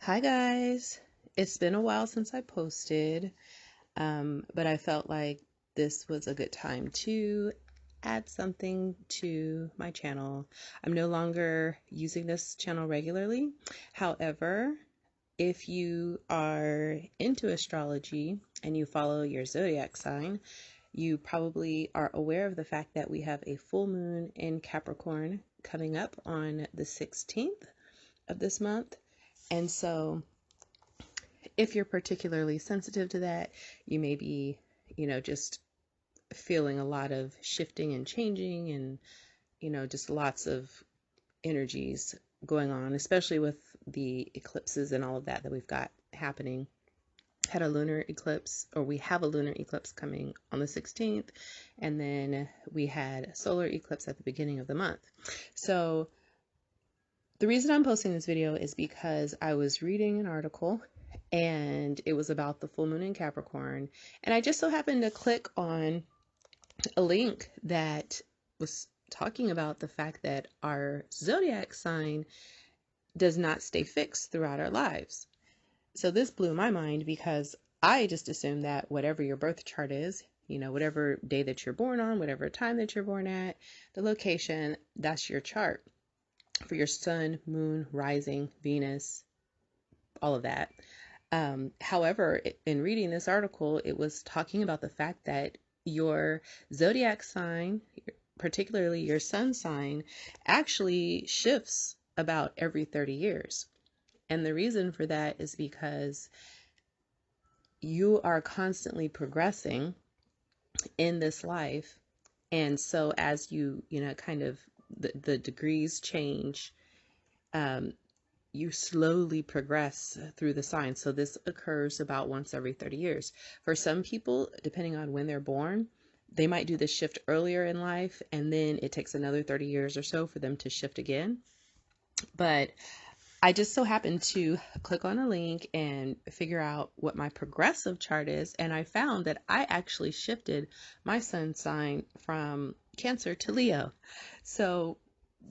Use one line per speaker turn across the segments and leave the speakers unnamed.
Hi guys. It's been a while since I posted, but I felt like this was a good time to add something to my channel. I'm no longer using this channel regularly. However, if you are into astrology and you follow your zodiac sign, you probably are aware of the fact that we have a full moon in Capricorn coming up on the 16th of this month. And so if you're particularly sensitive to that, you may be, just feeling a lot of shifting and changing and, just lots of energies going on, especially with the eclipses and all of that we've got happening. Had a lunar eclipse, or we have a lunar eclipse coming on the 16th, and then we had a solar eclipse at the beginning of the month. So the reason I'm posting this video is because I was reading an article and it was about the full moon in Capricorn. And I just so happened to click on a link that was talking about the fact that our zodiac sign does not stay fixed throughout our lives. So this blew my mind because I just assumed that whatever your birth chart is, whatever day that you're born on, whatever time that you're born at, the location, that's your chart for your sun, moon, rising, Venus, all of that. However, in reading this article, it was talking about the fact that your zodiac sign, particularly your sun sign, actually shifts about every 30 years. And the reason for that is because you are constantly progressing in this life. And so as you, kind of the degrees change, you slowly progress through the signs. So this occurs about once every 30 years. For some people, depending on when they're born, they might do this shift earlier in life, and then it takes another 30 years or so for them to shift again. But I just so happened to click on a link and figure out what my progressive chart is, and I found that I actually shifted my sun sign from Cancer to Leo. So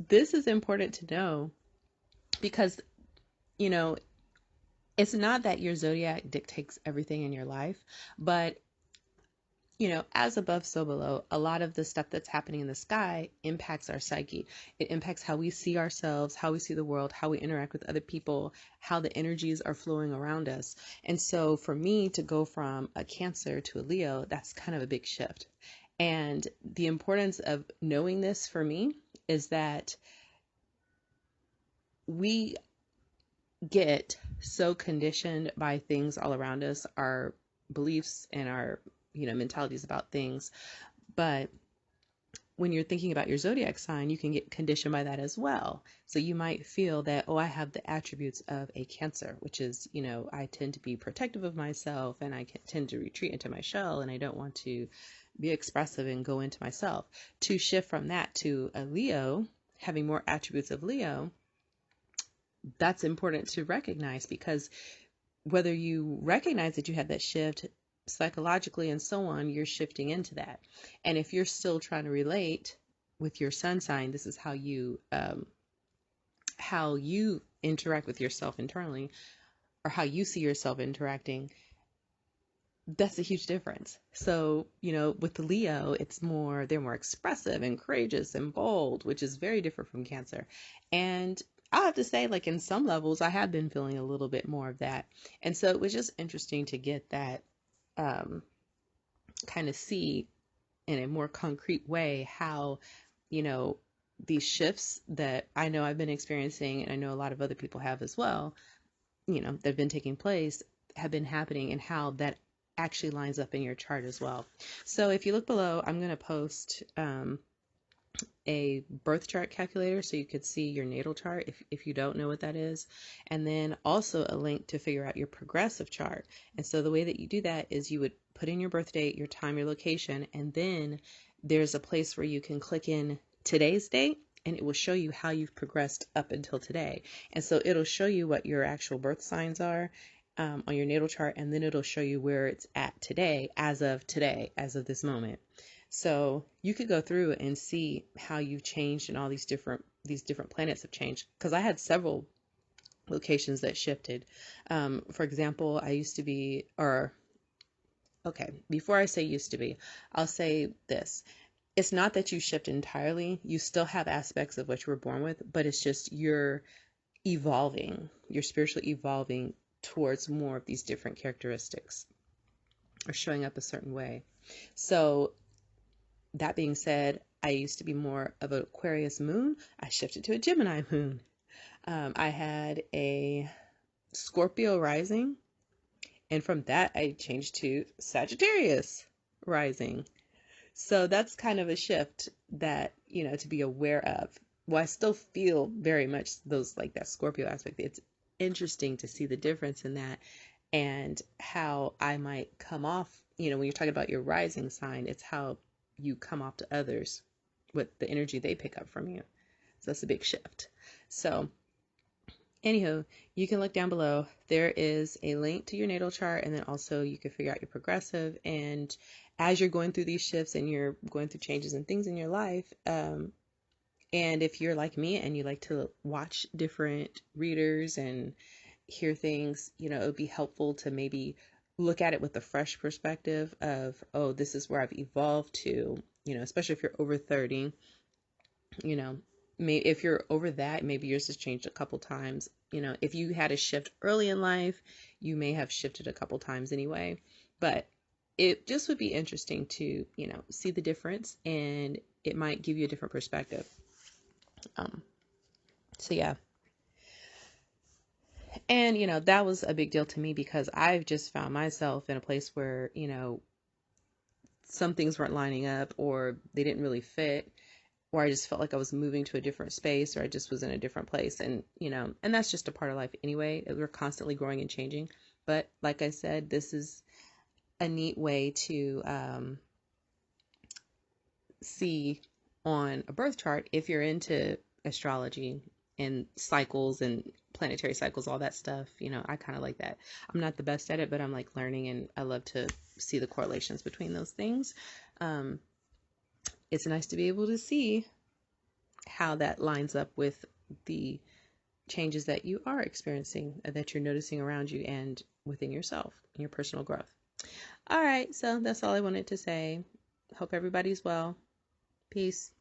this is important to know because it's not that your zodiac dictates everything in your life, but as above, so below. A lot of the stuff that's happening in the sky impacts our psyche. It impacts how we see ourselves, how we see the world, how we interact with other people, how the energies are flowing around us. And so for me to go from a Cancer to a Leo, that's kind of a big shift. And the importance of knowing this for me is that we get so conditioned by things all around us, our beliefs and our mentalities about things. But when you're thinking about your zodiac sign, you can get conditioned by that as well. So you might feel that, oh, I have the attributes of a Cancer, which is, I tend to be protective of myself, and I tend to retreat into my shell, and I don't want to be expressive and go into myself. To shift from that to a Leo, having more attributes of Leo, that's important to recognize, because whether you recognize that you had that shift psychologically and so on, you're shifting into that. And if you're still trying to relate with your sun sign, this is how you interact with yourself internally, or how you see yourself interacting. That's a huge difference. So, with the Leo, they're more expressive and courageous and bold, which is very different from Cancer. And I'll have to say, like, in some levels, I have been feeling a little bit more of that. And so it was just interesting to get that, kind of see in a more concrete way how, these shifts that I know I've been experiencing, and I know a lot of other people have as well, that have been taking place, have been happening, and how that actually lines up in your chart as well. So if you look below, I'm going to post a birth chart calculator so you could see your natal chart if you don't know what that is, and then also a link to figure out your progressive chart. And so the way that you do that is you would put in your birth date, your time, your location, and then there's a place where you can click in today's date, and it will show you how you've progressed up until today. And so it'll show you what your actual birth signs are on your natal chart, and then it'll show you where it's at today, as of this moment. So you could go through and see how you've changed, and all these different planets have changed. Because I had several locations that shifted. For example, I used to be, or okay, before I say used to be, I'll say this. It's not that you shift entirely. You still have aspects of what you were born with, but it's just you're evolving. You're spiritually evolving towards more of these different characteristics or showing up a certain way. So, that being said, I used to be more of an Aquarius moon. I shifted to a Gemini moon. I had a Scorpio rising, and from that, I changed to Sagittarius rising. So that's kind of a shift that, to be aware of. Well, I still feel very much those, like that Scorpio aspect. It's interesting to see the difference in that and how I might come off, when you're talking about your rising sign, it's how you come off to others with the energy they pick up from you. So that's a big shift. So, anywho, you can look down below. There is a link to your natal chart, and then also you can figure out your progressive. And as you're going through these shifts and you're going through changes and things in your life, and if you're like me and you like to watch different readers and hear things, it would be helpful to maybe look at it with a fresh perspective of, oh, this is where I've evolved to, especially if you're over 30, you know, if you're over that, maybe yours has changed a couple times. If you had a shift early in life, you may have shifted a couple times anyway. But it just would be interesting to, see the difference, and it might give you a different perspective. So yeah. And, that was a big deal to me because I've just found myself in a place where, some things weren't lining up or they didn't really fit, or I just felt like I was moving to a different space, or I just was in a different place. And, and that's just a part of life anyway. We're constantly growing and changing. But like I said, this is a neat way to see on a birth chart if you're into astrology and cycles and planetary cycles, all that stuff. I kind of like that. I'm not the best at it, but I'm like learning, and I love to see the correlations between those things. It's nice to be able to see how that lines up with the changes that you are experiencing, that you're noticing around you and within yourself, in your personal growth. All right, so that's all I wanted to say. Hope everybody's well. Peace.